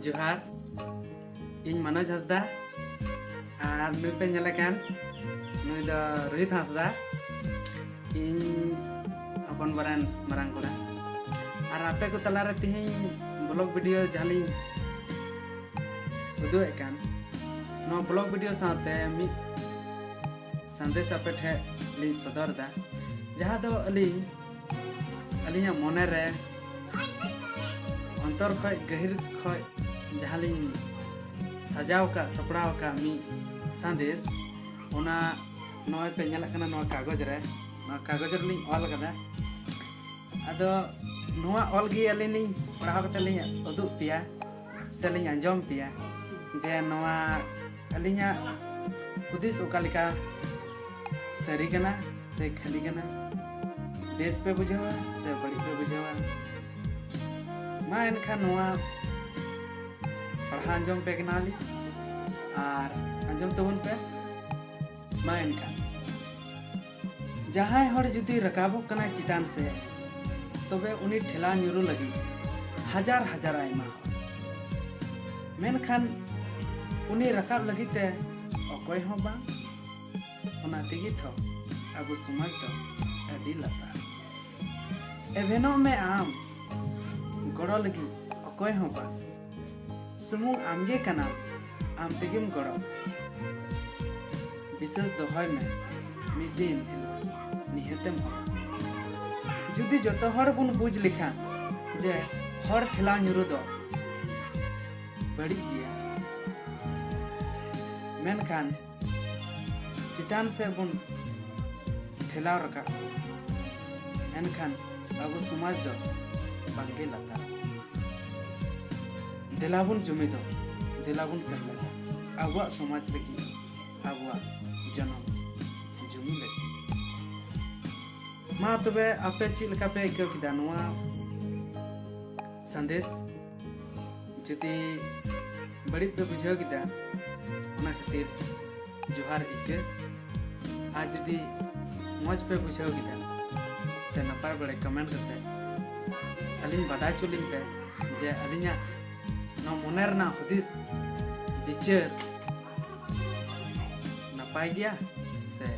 जोहार इन मनोज हंसदा और नुई पे नेलेकान नुई दो रोहित हंसदा इन अपन बरान मारांग कोड़ा और आपे को तलारे तिहिं ब्लॉग वीडियो जाली उदु एकान नो ब्लॉग वीडियो साथे मी संदेश आपे ठे ली सदर दा जहाँ दो अलिया मने रे अंतर खय गहिर खय जहाँ लिंग सजाव का सपड़ाव का मी संदेश ओना नॉय पे नेला कना नॉ कागज रे लिंग ऑल कदा अदो नोआ ऑल गी अलिनी पढ़ाव कते लिंग उदु पिया से लिंग अंजम पिया जे नोआ अलिया हुदिस ओकालिका सरी कना से खाली कना देश पे बुझावा से बड़ी पे बुझावा मा एनखा नोआ पढ़ा अंजम पे कनाली और अंजम तबन पे मा एनखा जहां हर जुदी रकाबो कना चितान से तबे उनी ठेला न्यूरू लगी हजार हजार आयमा मेनखान उनी रकाब लगी ते अकोय हो बा ओना तेगी थो अब समाज दो अडी लता एवेनो में आम गड़ो लगी अकोय हो बा सुमु आमगे कना आम तेगिम गड़ो विशेष दोहय में मिदिन हिलो निहतेम हो जुदी जतो हर बुन बुझ लिखा जे हर ठेला न्यूरू दो बड़ी गया मेनखान चितान से बुन ठेला रखा एनखान अब समाज दो बांगे लता दिलाबुन जुमी दो दिलाबुन से लगा अब समाज लगी अब जन्म जुमी लगी मा तबे आपे चिल का पे क्यों किदा नुआ संदेश जुदी बड़ी पे बुझाव किदा ओना खातिर जोहार इके आज जुदी मौज पे बुझाव किदा से नपाय बड़े कमेंट करते अलिंग बादाय चुलिंग पे जे अलिंगा नो मोनेर ना हुदिस बिचार नपाय गया से